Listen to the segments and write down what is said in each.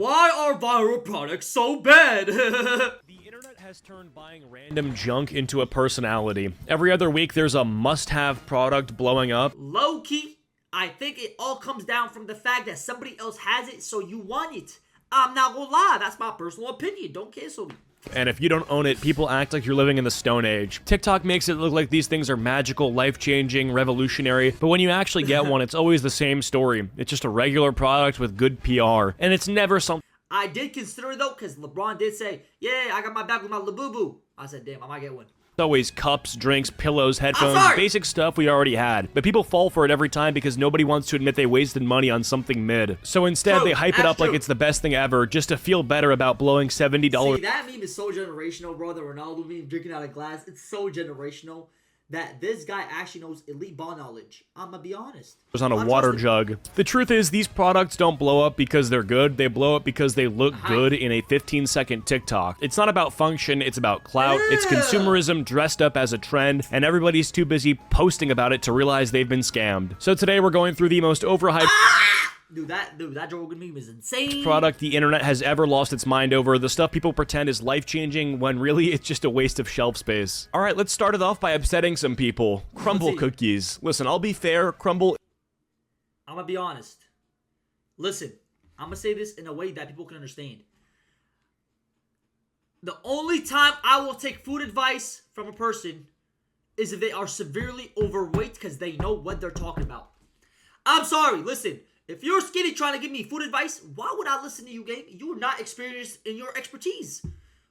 Why are viral products so bad? The internet has turned buying random junk into a personality. Every other week there's a must-have product blowing up. Low-key, I think it all comes down from the fact that somebody else has it, so you want it. I'm not gonna lie, that's my personal opinion. Don't cancel me. And if you don't own it, people act like you're living in the Stone Age. TikTok makes it look like these things are magical, life-changing, revolutionary, but when you actually get one, it's always the same story. It's just a regular product with good PR, and it's never something. I did consider it though, because LeBron did say, yeah, I got my back with my Labubu. I said, damn, I might get one. It's always cups, drinks, pillows, headphones, basic stuff we already had. But people fall for it every time because nobody wants to admit they wasted money on something mid. So instead, they hype it up like it's the best thing ever just to feel better about blowing $70. See, that meme is so generational, bro. The Ronaldo meme drinking out of glass. It's so generational that this guy actually knows elite ball knowledge. I'm gonna be honest. It was on a water jug. The truth is, these products don't blow up because they're good. They blow up because they look good in a 15-second TikTok. It's not about function, it's about clout. It's consumerism dressed up as a trend, and everybody's too busy posting about it to realize they've been scammed. So today we're going through the most overhyped Dude, that Joe Rogan meme is insane. Product the internet has ever lost its mind over, the stuff people pretend is life-changing when really it's just a waste of shelf space. All right, let's start it off by upsetting some people. Crumble cookies. Listen, I'll be fair, Crumble... I'm gonna be honest. Listen, I'm gonna say this in a way that people can understand. The only time I will take food advice from a person is if they are severely overweight because they know what they're talking about. I'm sorry, listen. If you're skinny trying to give me food advice, why would I listen to you, gang? You're not experienced in your expertise.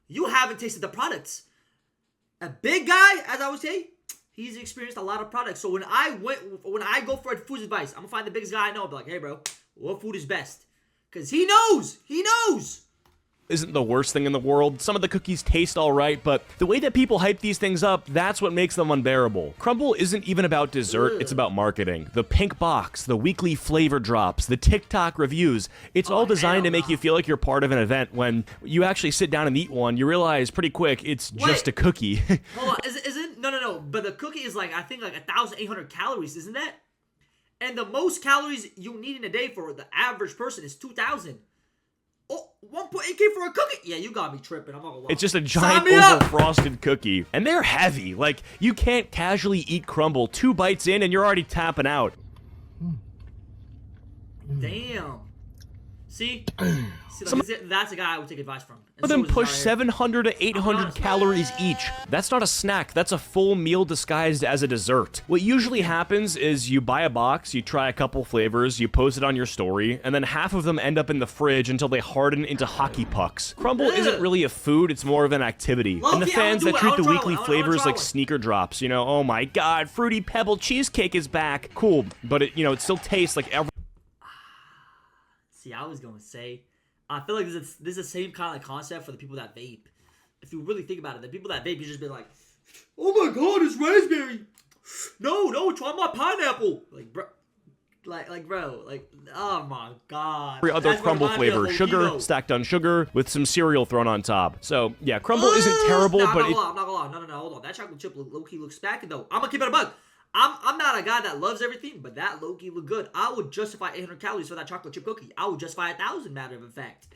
You haven't tasted the products. A big guy, as I would say, he's experienced a lot of products. So when I go for food advice, I'm gonna find the biggest guy I know and be like, hey bro, what food is best? Because he knows. He knows. Isn't the worst thing in the world. Some of the cookies taste alright, but the way that people hype these things up, that's what makes them unbearable. Crumble isn't even about dessert, it's about marketing. The pink box, the weekly flavor drops, the TikTok reviews, it's all designed to make you feel like you're part of an event. When you actually sit down and eat one, you realize pretty quick it's just a cookie. Hold on, is it? No. But the cookie is like, I think like 1,800 calories, isn't that? And the most calories you need in a day for the average person is 2,000. Oh, 1.8K for a cookie? Yeah, you got me tripping. I'm not gonna lie. It's just a giant over-frosted cookie. And they're heavy. Like, you can't casually eat Crumble 2 bites in and you're already tapping out. Damn. See, that's a guy I would take advice from. Some of them push 700 to 800 calories each. That's not a snack, that's a full meal disguised as a dessert. What usually happens is you buy a box, you try a couple flavors, you post it on your story, and then half of them end up in the fridge until they harden into hockey pucks. Crumble isn't really a food, it's more of an activity. And the fans that treat the weekly flavors like sneaker drops, you know, oh my god, Fruity Pebble cheesecake is back. Cool, but it still tastes like every... See, I was gonna say, I feel like this is the same kind of concept for the people that vape. If you really think about it, the people that vape, you just be like, oh my god, it's raspberry. No, try my pineapple. Like, bro, oh my god. Every other Crumble flavor, sugar, stacked on sugar, with some cereal thrown on top. So, yeah, Crumble isn't terrible, but I'm not gonna lie. No, hold on. That chocolate chip low-key looks smacking, though. I'm gonna keep it a bug. I'm not a guy that loves everything, but that low-key look good. I would justify 800 calories for that chocolate chip cookie. I would justify 1,000, matter of fact.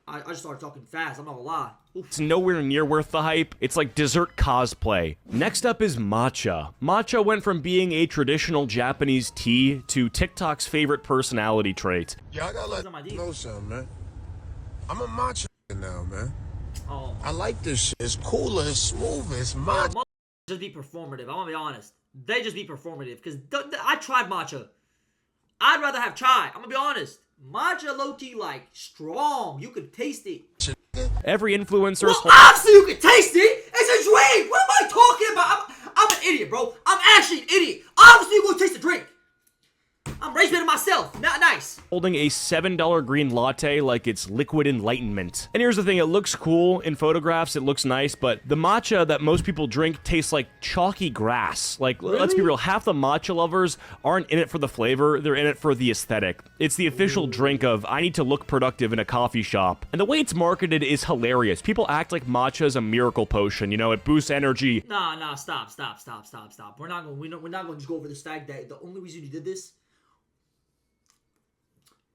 I just started talking fast, I'm not gonna lie. Oof. It's nowhere near worth the hype. It's like dessert cosplay. Next up is matcha. Matcha went from being a traditional Japanese tea to TikTok's favorite personality trait. Yeah, I gotta let you know something, man. I'm a matcha now, man. Oh. I like this shit. It's cooler, it's smoother, it's matcha. Just be performative. I'm gonna be honest. They just be performative because I tried matcha. I'd rather have chai. I'm gonna be honest. Matcha low-key like strong. You could taste it. Every influencer. Well, obviously you can taste it. It's a drink. What am I talking about? I'm an idiot, bro. I'm actually an idiot. Obviously you're gonna taste the drink. I'm raised better myself. Not nice. Holding a $7 green latte like it's liquid enlightenment. And here's the thing, it looks cool in photographs, it looks nice, but the matcha that most people drink tastes like chalky grass. Like, let's be real, half the matcha lovers aren't in it for the flavor, they're in it for the aesthetic. It's the official drink of, I need to look productive in a coffee shop. And the way it's marketed is hilarious. People act like matcha is a miracle potion, you know, it boosts energy. Nah, stop. We're not gonna just go over this fact that the only reason you did this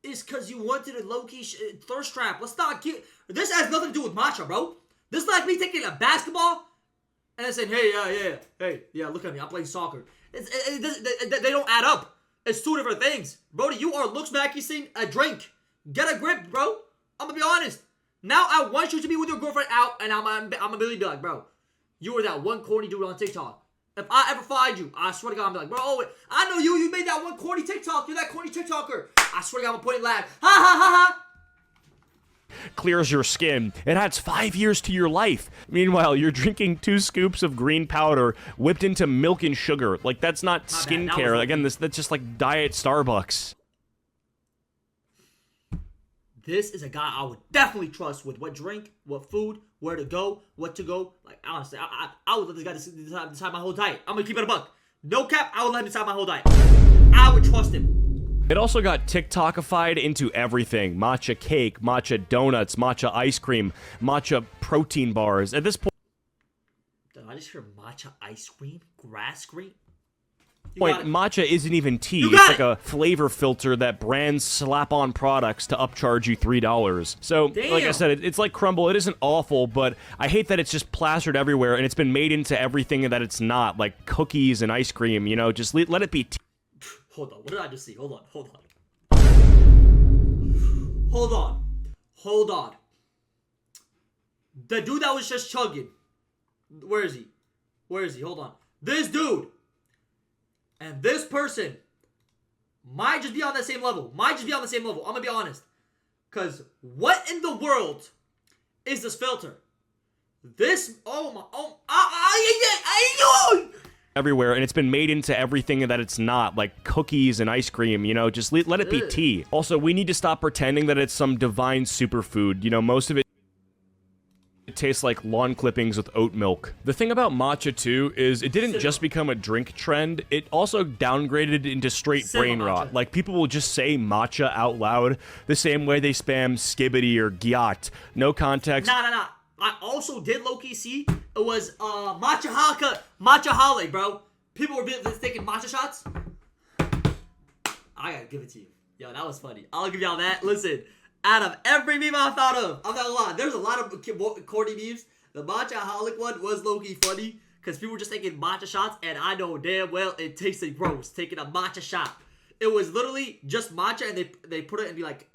is because you wanted a low-key thirst trap. Let's not get... This has nothing to do with matcha, bro. This is like me taking a basketball and then saying, hey, look at me. I'm playing soccer. They don't add up. It's two different things. Brody, you are looks maxing a drink. Get a grip, bro. I'm going to be honest. Now I want you to be with your girlfriend out, and I'm gonna really be like, bro, you were that one corny dude on TikTok. If I ever find you, I swear to God, I'm like, bro, I know you made that one corny TikTok. You're that corny TikToker. I swear to God, I'm pointing loud. Ha ha ha ha. Clears your skin. It adds 5 years to your life. Meanwhile, you're drinking 2 scoops of green powder whipped into milk and sugar. Like, that's not skincare. Again, that's just like Diet Starbucks. This is a guy I would definitely trust with what drink, what food, where to go, what to go. Like, honestly, I would let this guy decide my whole diet. I'm gonna keep it a buck. No cap, I would let him decide my whole diet. I would trust him. It also got TikTokified into everything. Matcha cake, matcha donuts, matcha ice cream, matcha protein bars. At this point, Did I just hear matcha ice cream? Grass cream? matcha isn't even tea. It's like a flavor filter that brands slap on products to upcharge you $3. So, like I said, it's like crumble. It isn't awful, but I hate that it's just plastered everywhere and it's been made into everything that it's not, like cookies and ice cream, you know, just let it be tea. Hold on, what did I just see? Hold on. The dude that was just chugging. Where is he? Hold on. This dude and this person might just be on the same level. I'm gonna be honest. Because what in the world is this filter? Everywhere, and it's been made into everything that it's not, like cookies and ice cream, you know, just let it be tea. Also, we need to stop pretending that it's some divine superfood. You know, most of it tastes like lawn clippings with oat milk. The thing about matcha too is it didn't just become a drink trend, it also downgraded into straight brain rot. Like, people will just say matcha out loud the same way they spam skibbity or gyat. No context. Nah. I also did low-key see it was matcha hale, bro. People were taking matcha shots. I gotta give it to you. Yo, that was funny. I'll give y'all that. Listen, out of every meme I thought of, I'm not gonna lie, there's a lot of corny memes. The matcha hale one was low-key funny because people were just taking matcha shots, and I know damn well it tasted gross taking a matcha shot. It was literally just matcha, and they put it in like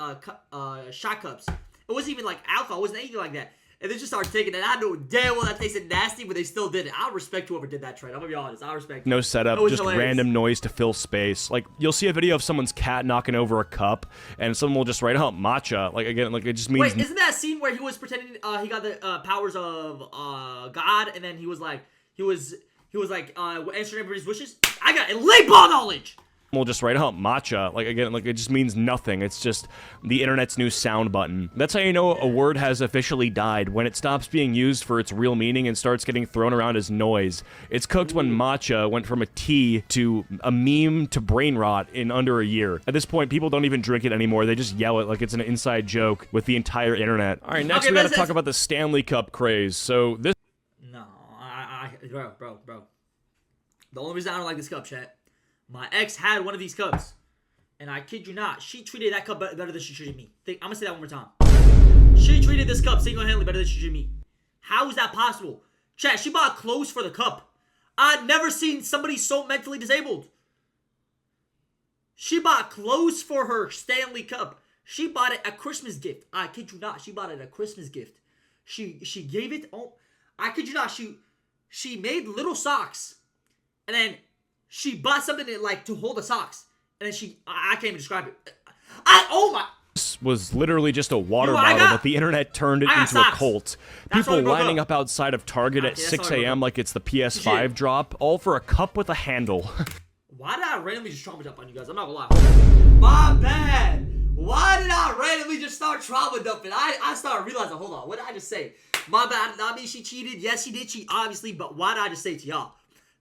shot cups. It wasn't even like alcohol. It wasn't anything like that. And they just started taking it. I know damn well that tasted nasty, but they still did it. I respect whoever did that trend. I'm gonna be honest. I respect it. No setup, just hilarious. Random noise to fill space. Like, you'll see a video of someone's cat knocking over a cup, and someone will just write out matcha. Like, again, like, it just means... Wait, isn't that a scene where he was pretending he got the powers of God, and then he was like answering everybody's wishes? I got elite ball knowledge! We'll just write out matcha. Like, again, like, it just means nothing. It's just the internet's new sound button. That's how you know a word has officially died, when it stops being used for its real meaning and starts getting thrown around as noise. It's cooked when matcha went from a tea to a meme to brain rot in under a year. At this point, people don't even drink it anymore. They just yell it like it's an inside joke with the entire internet. All right, next we gotta talk about the Stanley Cup craze. So this... No, bro. The only reason I don't like this cup, chat, my ex had one of these cups, and I kid you not, she treated that cup better than she treated me. I'm gonna say that one more time. She treated this cup single-handedly better than she treated me. How is that possible? Chat, she bought clothes for the cup. I've never seen somebody so mentally disabled. She bought clothes for her Stanley Cup. She bought it a Christmas gift. I kid you not, she bought it a Christmas gift. She gave it, I kid you not, she made little socks, and then she bought something to hold the socks, and then I can't even describe it. This was literally just a water bottle, but the internet turned it into a cult. People lining up outside of Target at 6 a.m. like it's the PS5 drop, all for a cup with a handle. Why did I randomly just trauma dump on you guys? I'm not gonna lie. My bad. Why did I randomly just start trauma dumping? I started realizing, hold on, what did I just say? My bad. I mean, she cheated. Yes, she did cheat, obviously, but why did I just say it to y'all?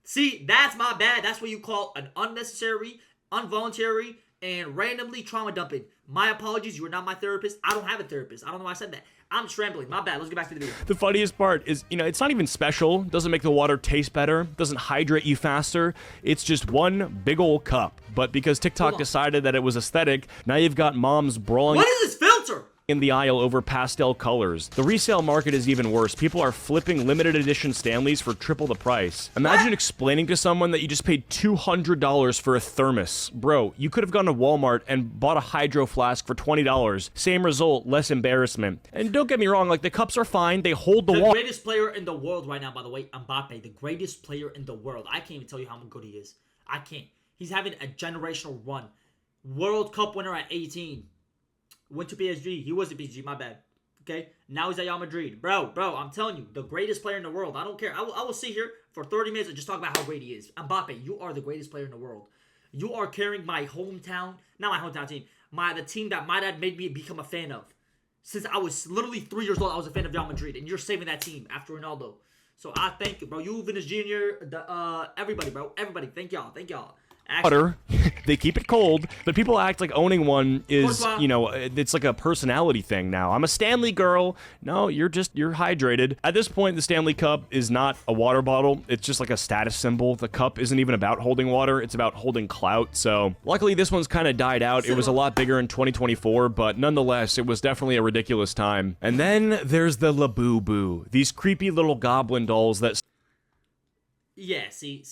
See, that's my bad. That's what you call an unnecessary, involuntary, and randomly trauma dumping. My apologies, you are not my therapist. I don't have a therapist. I don't know why I said that. I'm just rambling. My bad. Let's get back to the video. The funniest part is, you know, it's not even special. Doesn't make the water taste better. Doesn't hydrate you faster. It's just one big old cup. But because TikTok decided that it was aesthetic, now you've got moms brawling What is this filter? in the aisle over pastel colors. The resale market is even worse. People are flipping limited edition Stanleys for triple the price. Imagine explaining to someone that you just paid $200 for a thermos. Bro, you could have gone to Walmart and bought a hydro flask for $20. Same result, less embarrassment. And don't get me wrong, like, the cups are fine. They hold the The water. greatest player in the world right now, by the way, Mbappe. The greatest player in the world. I can't even tell you how good he is. I can't. He's having a generational run. World Cup winner at 18. Went to PSG. He was at PSG, my bad. Okay? Now he's at Real Madrid. Bro, I'm telling you, the greatest player in the world. I don't care. I will sit here for 30 minutes and just talk about how great he is. Mbappe, you are the greatest player in the world. You are carrying my hometown, not my hometown team, the team that my dad made me become a fan of. Since I was literally 3 years old, I was a fan of Real Madrid, and you're saving that team after Ronaldo. So I thank you, bro. You, Vinicius Jr., everybody, bro. Everybody, thank y'all. Water. They keep it cold, but people act like owning one is, you know, it's like a personality thing now. I'm a Stanley girl. No, you're hydrated. At this point, the Stanley Cup is not a water bottle. It's just like a status symbol. The cup isn't even about holding water. It's about holding clout. So luckily, this one's kind of died out. It was a lot bigger in 2024, but nonetheless, it was definitely a ridiculous time. And then there's the Labubu. These creepy little goblin dolls that... Yeah, see.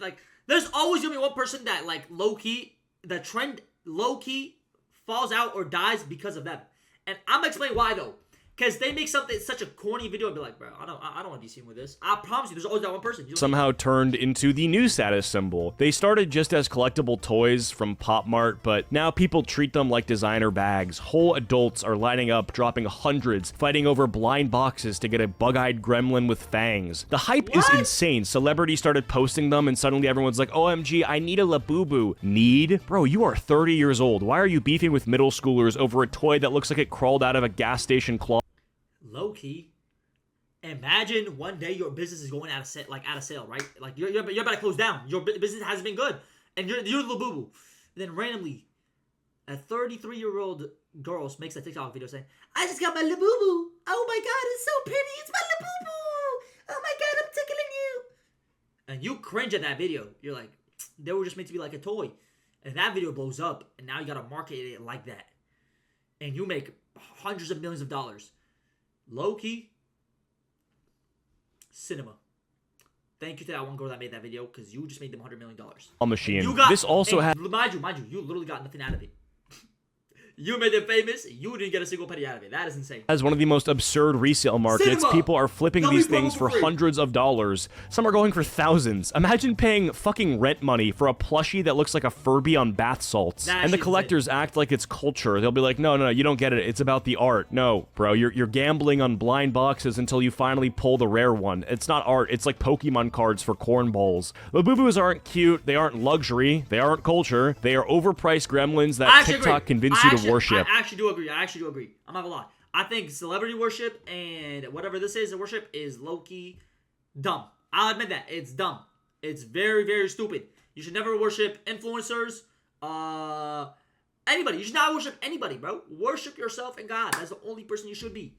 Like, there's always gonna be one person that, like, low-key, the trend low-key falls out or dies because of them. And I'm gonna explain why, though. Because they make something, such a corny video, and be like, bro, I don't want to be seen with this. I promise you, there's always that one person. Somehow turned into the new status symbol. They started just as collectible toys from Pop Mart, but now people treat them like designer bags. Whole adults are lining up, dropping hundreds, fighting over blind boxes to get a bug-eyed gremlin with fangs. The hype is insane. Celebrities started posting them, and suddenly everyone's like, OMG, I need a Labubu. Need? Bro, you are 30 years old. Why are you beefing with middle schoolers over a toy that looks like it crawled out of a gas station closet? Low-key, imagine one day your business is going out of sale, right? Like, you're about to close down. Your business hasn't been good, and you're the Labubu. Then randomly, a 33-year-old girl makes a TikTok video saying, I just got my Labubu. Oh my god, it's so pretty. It's my Labubu. Oh my god, I'm tickling you. And you cringe at that video. You're like, they were just meant to be like a toy. And that video blows up, and now you gotta market it like that. And you make hundreds of millions of dollars. Low-key, cinema. Thank you to that one girl that made that video, because you just made them $100 million. Machine. This also had... Mind you, you literally got nothing out of it. You made them famous. You didn't get a single penny out of it. That is insane. As one of the most absurd resale markets, Cinema. People are flipping these things for hundreds of dollars. Some are going for thousands. Imagine paying fucking rent money for a plushie that looks like a Furby on bath salts. And the collectors act like it's culture. They'll be like, no, you don't get it. It's about the art. No, bro, you're gambling on blind boxes until you finally pull the rare one. It's not art. It's like Pokemon cards for cornballs. Labubus aren't cute. They aren't luxury. They aren't culture. They are overpriced gremlins that TikTok convinced you to worship. I actually do agree. I'm not gonna lie. I think celebrity worship and whatever this is, the worship is low-key dumb. I'll admit that. It's dumb. It's very, very stupid. You should never worship influencers. Anybody. You should not worship anybody, bro. Worship yourself and God. That's the only person you should be.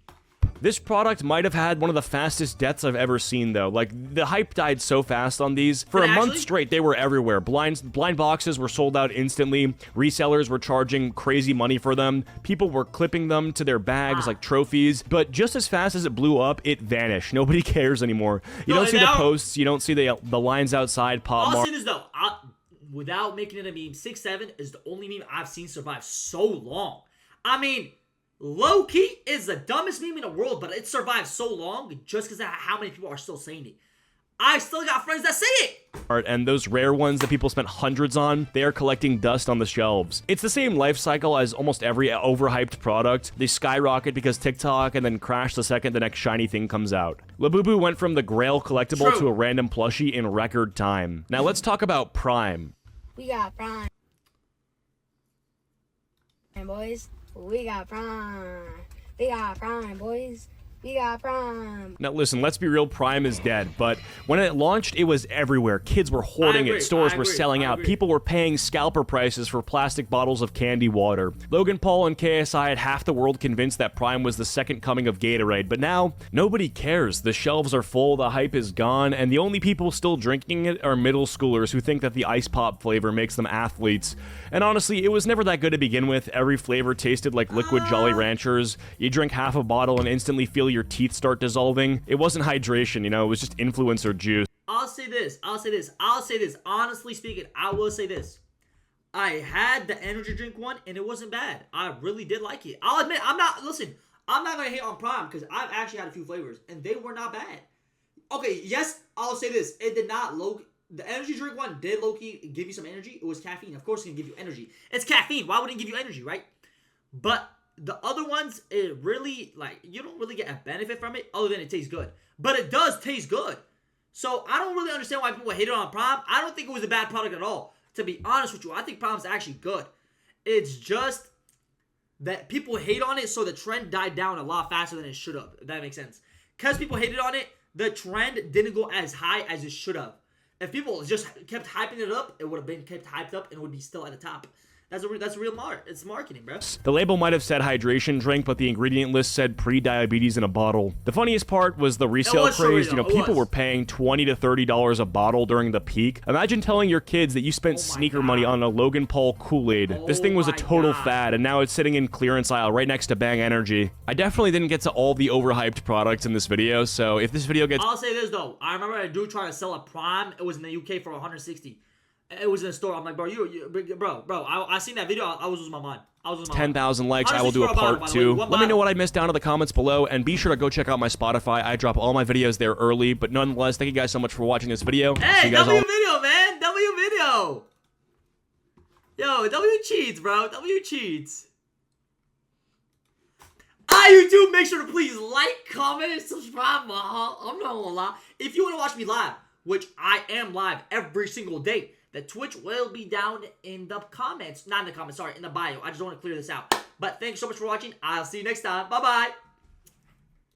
This product might have had one of the fastest deaths I've ever seen, though. Like, the hype died so fast on these. For a month straight, they were everywhere. Blind boxes were sold out instantly. Resellers were charging crazy money for them. People were clipping them to their bags like trophies. But just as fast as it blew up, it vanished. Nobody cares anymore. You don't see the posts. You don't see the lines outside Pop Mart. I'll say this, though. Without making it a meme, 6'7" is the only meme I've seen survive so long. I mean... Low-key is the dumbest meme in the world, but it survived so long just because of how many people are still saying it. I still got friends that say it! And those rare ones that people spent hundreds on, they are collecting dust on the shelves. It's the same life cycle as almost every overhyped product. They skyrocket because TikTok and then crash the second the next shiny thing comes out. Labubu went from the Grail collectible to a random plushie in record time. Now let's talk about Prime. We got Prime. And boys. We got Prime. We got Prime, boys. We got Prime. Now listen, let's be real, Prime is dead, but when it launched, it was everywhere. Kids were hoarding agree, it, stores I were agree, selling I out, agree. people were paying scalper prices for plastic bottles of candy water. Logan Paul and KSI had half the world convinced that Prime was the second coming of Gatorade, but now, nobody cares. The shelves are full, the hype is gone, and the only people still drinking it are middle schoolers who think that the ice pop flavor makes them athletes. And honestly, it was never that good to begin with. Every flavor tasted like liquid Jolly Ranchers. You drink half a bottle and instantly feel your teeth start dissolving. It wasn't hydration, you know, it was just influencer juice. I'll say this. Honestly speaking, I will say this. I had the energy drink one, and it wasn't bad. I really did like it. I'll admit, I'm not going to hate on Prime, because I've actually had a few flavors, and they were not bad. Okay, yes, I'll say this. It did not the energy drink one did low-key give you some energy. It was caffeine. Of course it's going to give you energy. It's caffeine. Why wouldn't it give you energy, right? But the other ones, it really, like, you don't really get a benefit from it other than it tastes good. But it does taste good. So I don't really understand why people hate it on Prime. I don't think it was a bad product at all. To be honest with you, I think Prime's actually good. It's just that people hate on it, so the trend died down a lot faster than it should have, if that makes sense. Because people hated on it, the trend didn't go as high as it should have. If people just kept hyping it up, it would have been kept hyped up and it would be still at the top. That's real it's marketing, bro. The label might have said hydration drink, but the ingredient list said pre-diabetes in a bottle. The funniest part was the resale was craze. surreal. You know, It people was. were paying $20 to $30 a bottle during the peak. Imagine telling your kids that you spent sneaker God. money on a Logan Paul Kool-Aid. This thing was a my total God. fad, and now it's sitting in clearance aisle right next to Bang Energy. I definitely didn't get to all the overhyped products in this video, so if this video gets... I'll say this though. I remember a dude trying to sell a Prime. It was in the UK for 160. It was in the store. I'm like, bro, I seen that video. I was losing my mind. 10,000 likes, I will do a 160 for part bottle, by the way. 2. One Let me know bottle. what I missed down in the comments below, and be sure to go check out my Spotify. I drop all my videos there early, but nonetheless, thank you guys so much for watching this video. See Hey, you guys W all. video, man. W video. Yo, W cheats, bro. W cheats. YouTube, make sure to please like, comment, and subscribe. I'm not gonna lie. If you want to watch me live, which I am live every single day, the Twitch will be down in the comments. Not in the comments, sorry, in the bio. I just want to clear this out. But thanks so much for watching. I'll see you next time. Bye-bye.